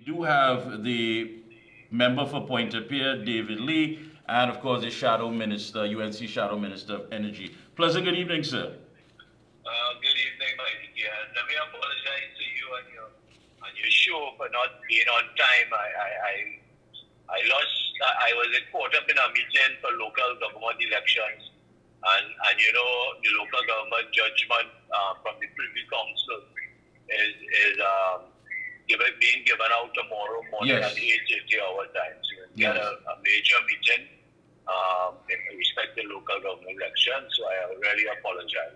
do have the member for Point-a-Pierre, David Lee, and of course the Shadow Minister, UNC Shadow Minister of Energy. Pleasant good evening, sir. Good evening, Mikee K. Let me apologize to you and your show for not being on time. I was caught up in a meeting for local government elections, and the local government judgment from the Privy Council is being given out tomorrow morning Yes. at 8:30 our time. So we Yes. had a major meeting in respect to local government elections. So I really apologize.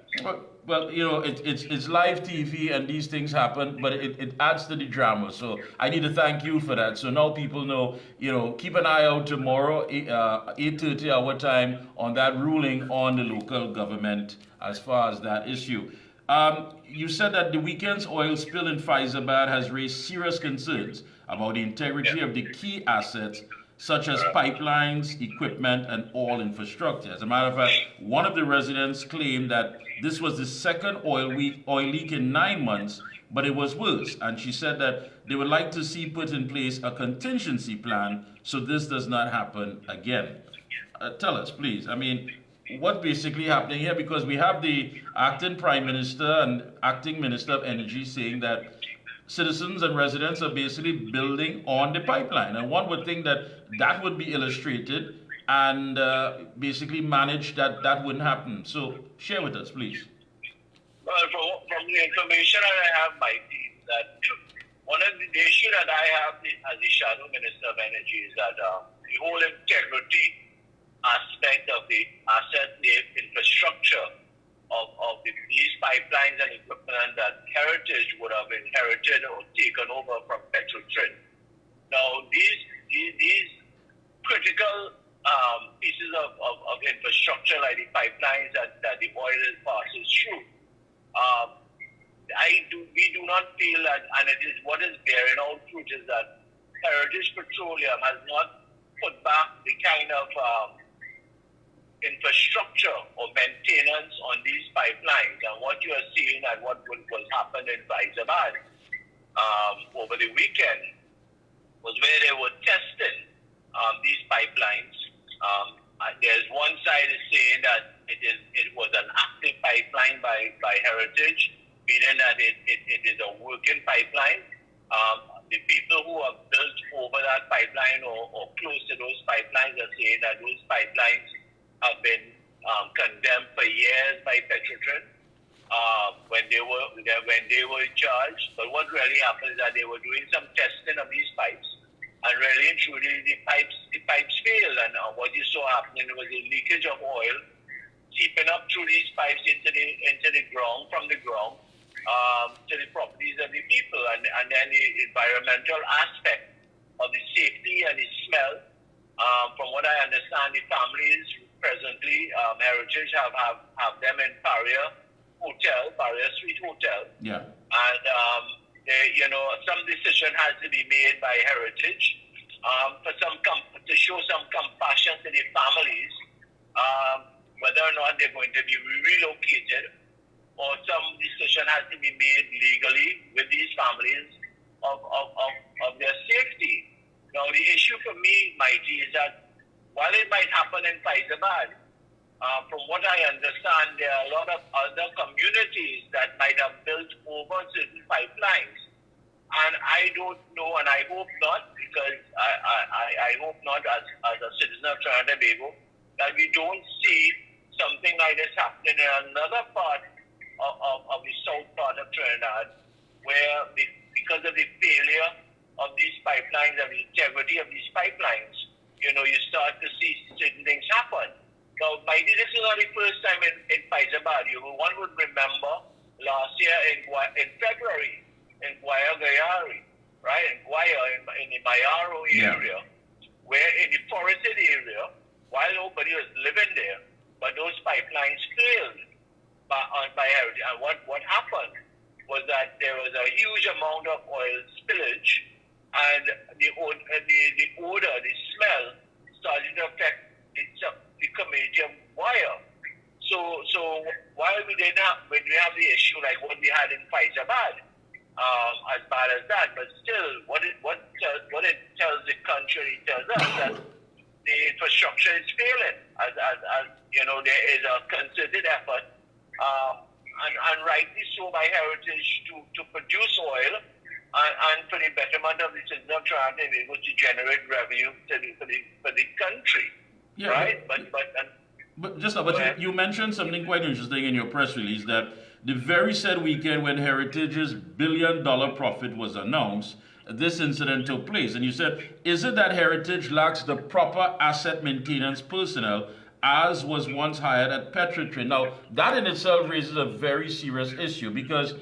Well, it's live TV and these things happen, but it adds to the drama. So I need to thank you for that. So now people know, keep an eye out tomorrow, 8:30 our time, on that ruling on the local government as far as that issue. You said that the weekend's oil spill in Faizabad has raised serious concerns about the integrity of the key assets such as pipelines, equipment, and all infrastructure. As a matter of fact, one of the residents claimed that this was the second oil leak in 9 months, but it was worse. And she said that they would like to see put in place a contingency plan so this does not happen again. Tell us, please. I mean, what's basically happening here? Because we have the acting Prime Minister and acting Minister of Energy saying that citizens and residents are basically building on the pipeline. And one would think that that would be illustrated and basically managed that that wouldn't happen. So share with us, please. Well, from the information that I have, Mikey, that one of the issue that I have as the Shadow Minister of Energy is that the whole integrity aspect of the asset, the infrastructure of these pipelines and equipment that Heritage would have inherited or taken over from Petrotrin. Now, these critical pieces of infrastructure like the pipelines that the oil passes through, we do not feel that, and it is what is bearing out fruit is that Heritage Petroleum has not put back the kind of infrastructure or maintenance on these pipelines. And what you are seeing and what was happening in Faizabad over the weekend was where they were testing these pipelines. There's one side is saying that it was an active pipeline by Heritage, meaning that it is a working pipeline. The people who have built over that pipeline or close to those pipelines are saying that those pipelines have been condemned for years by Petrotrin when they were in charge. But what really happened is that they were doing some testing of these pipes, and really and truly the pipes failed. And what you saw happening was a leakage of oil seeping up through these pipes into the ground, from the ground to the properties of the people, and then the environmental aspect of the safety and the smell. From what I understand, the families presently, Heritage have them in Paria Street Hotel. Yeah. And some decision has to be made by Heritage to show some compassion to the families, whether or not they're going to be relocated, or some decision has to be made legally with these families of their safety. Now, the issue for me, Mikey, is that while it might happen in Faizabad, from what I understand, there are a lot of other communities that might have built over certain pipelines. And I don't know, and I hope not, because I hope not as a citizen of Trinidad and Tobago, that we don't see something like this happening in another part of the south part of Trinidad, where because of the failure of these pipelines and the integrity of these pipelines, you start to see certain things happen. Now, maybe this is not the first time in Faizabad. One would remember last year in February in Gayelle, right? In the Mayaro area, where in the forested area, while nobody was living there, but those pipelines failed by Heritage. And what happened was that there was a huge amount of oil spillage, and the odor, the smell, started to affect the comedium wire. So while when we have the issue like what we had in Faizabad, as bad as that, but still, what it tells the country, it tells us that the infrastructure is failing. As there is a concerted effort, and rightly so by Heritage to produce oil and for the betterment of the citizens of Trinidad and Tobago to generate revenue for the country, yeah, right? But you mentioned something quite interesting in your press release, that the very said weekend when Heritage's billion-dollar profit was announced, this incident took place. And you said, is it that Heritage lacks the proper asset maintenance personnel as was once hired at Petrotrin? Now, that in itself raises a very serious issue, because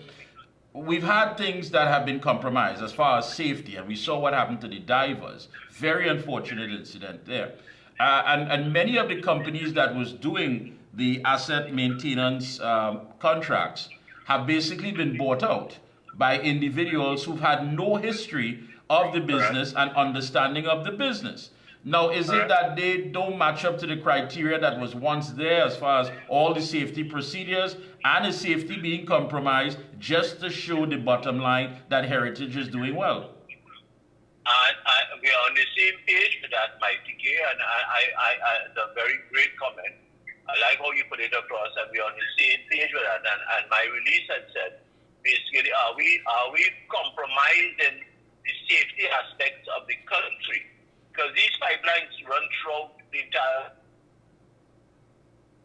we've had things that have been compromised as far as safety, and we saw what happened to the divers. Very unfortunate incident there. And many of the companies that was doing the asset maintenance contracts have basically been bought out by individuals who've had no history of the business and understanding of the business. Now, is it that they don't match up to the criteria that was once there as far as all the safety procedures, and is safety being compromised just to show the bottom line that Heritage is doing well? We are on the same page with that, Mikee K, and it's a very great comment. I like how you put it across, and we're on the same page with that. And my release had said, basically, are we compromising the safety aspects of the country? Because these pipelines run throughout the entire.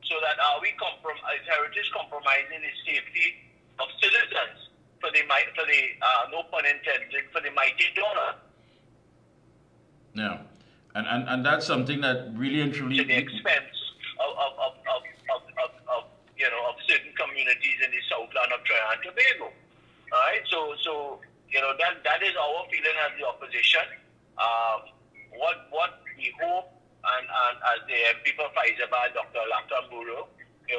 So that are we is Heritage compromising the safety of citizens for the no pun intended, for the mighty dollar? Yeah, and that's something that really and truly, to the expense of certain communities in the Southland of Trinidad and Tobago. All right, so that is our feeling as the opposition. What we hope, and as the MP for Faizabad, Dr. Lakamburo,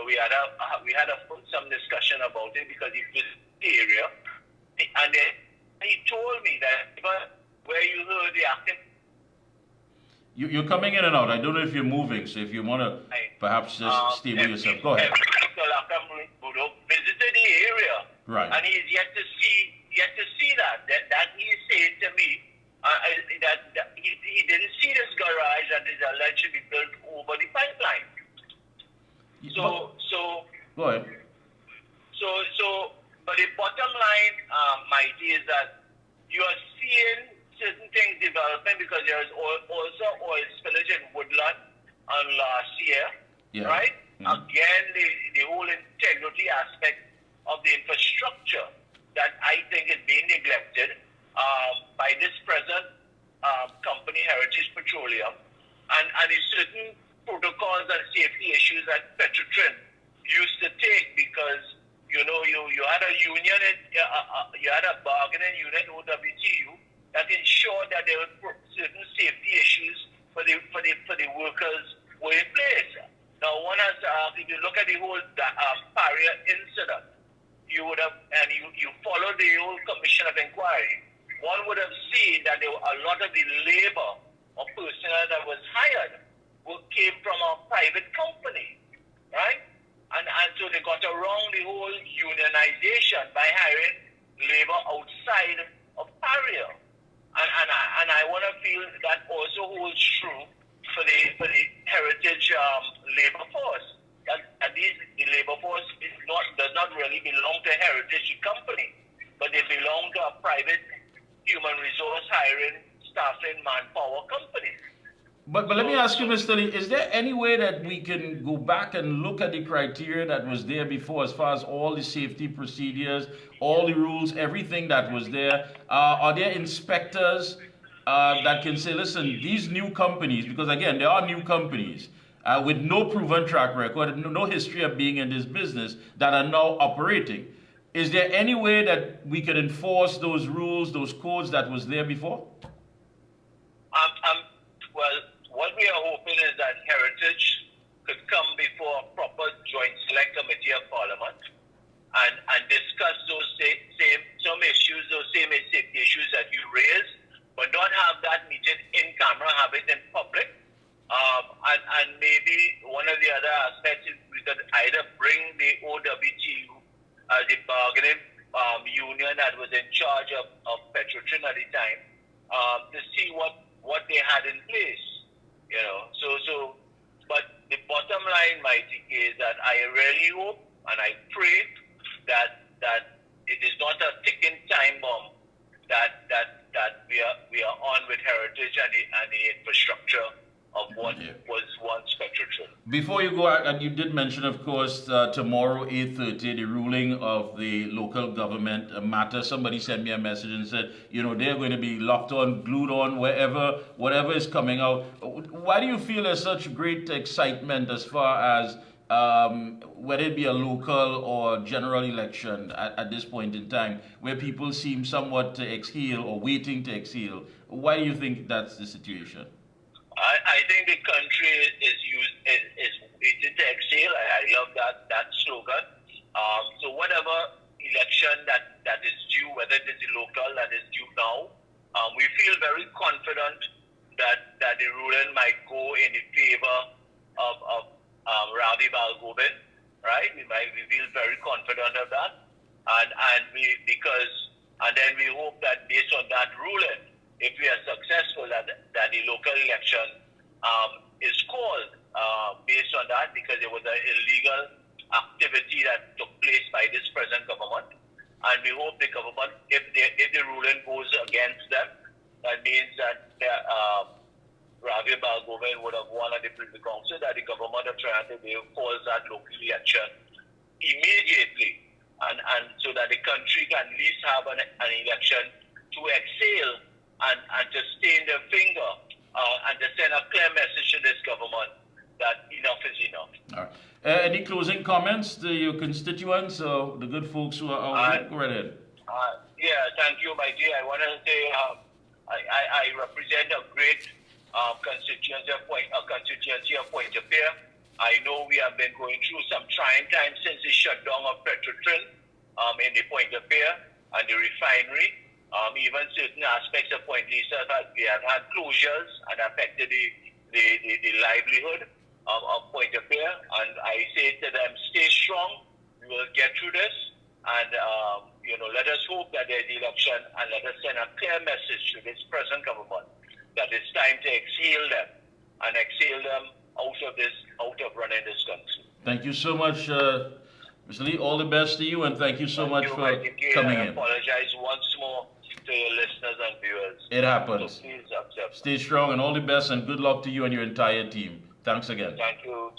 we had some discussion about it because he visited the area, and then he told me that where you heard the acting. You're coming in and out. I don't know if you're moving, so if you want to perhaps just stay with yourself. Go ahead. Dr. Lakamburo visited the area, right? And he's yet to see that he is saying to me that he didn't see this garage that is alleged to be built over the pipeline. So go ahead. But the bottom line, Mikey, is that you are seeing certain things developing because there is also oil spillage in Woodland last year, right? Mm-hmm. Again, the whole integrity aspect of the infrastructure that I think is being neglected by this present company, Heritage Petroleum, and the certain protocols and safety issues that Petrotrin used to take, because you had a union, you had a bargaining unit, OWTU, that ensured that there were certain safety issues for the workers were in place. Now, one has if you look at the whole Paria incident, you would have, and you followed the whole commission of inquiry, one would have seen that there were a lot of the labor or personnel that was hired came from a private company, right? And so they got around the whole unionization by hiring labor outside of Paria. And I want to feel that also holds true for the Heritage labor force. That the labor force does not really belong to Heritage company, but they belong to a private human resource hiring, staffing, manpower company. But let me ask you, Mr. Lee, is there any way that we can go back and look at the criteria that was there before, as far as all the safety procedures, all the rules, everything that was there? Are there inspectors that can say, listen, these new companies, because again, there are new companies with no proven track record, no history of being in this business, that are now operating. Is there any way that we can enforce those rules, those codes that was there before? Well, what we are hoping is that Heritage could come before a proper joint select committee of Parliament and discuss those some issues, those same safety issues that you raised, but don't have that meeting in camera, have it in public. And maybe one of the other aspects is we could either bring the OWTU as a bargaining union gentleman that was in charge of Petrotrin at the time, to see what they had in place, but the bottom line, Mikee K, is that I really hope and I pray that it is not a ticking time bomb that we are on with heritage and the infrastructure of what was once Petrotrin. Before you go, and you did mention, of course, tomorrow, 8:30, the ruling of the local government matter. Somebody sent me a message and said, they're going to be locked on, glued on, whatever is coming out. Why do you feel there's such great excitement as far as whether it be a local or general election at this point in time, where people seem somewhat to exhale or waiting to exhale? Why do you think that's the situation? I think the country is waiting to exhale. I love that slogan. So whatever election that is due, whether it is the local that is due now, we feel very confident that the ruling might go in the favor of Ravi Balgobin, right? We feel very confident of that, and then we hope that based on that ruling, if we are successful, that the local election is called based on that, because it was an illegal activity that took place by this present government, and we hope the government, if the ruling goes against them, that means that Ravi Balgobin would have won at the Privy Council, that the government of Trinidad calls that local election immediately, and so that the country can at least have an election to exhale and to stain their finger and to send a clear message to this government that enough is enough. All right. Any closing comments to your constituents or the good folks who are out there? Go right ahead. Thank you, my dear. I want to say I represent a great constituency of Point-a-Pierre. I know we have been going through some trying times since the shutdown of Petrotrin in the Point-a-Pierre and the refinery. Even certain aspects of Point Lisa that we have had closures and affected the livelihood of Point-a-Pierre. And I say to them, stay strong. We will get through this. And, let us hope that there's election, and let us send a clear message to this present government that it's time to exhale them out of running this country. Thank you so much, Mr. Lee. All the best to you, and thank you so much for coming in. I apologize once more to your listeners and viewers. It happens. So please accept. Stay strong, and all the best, and good luck to you and your entire team. Thanks again. Thank you.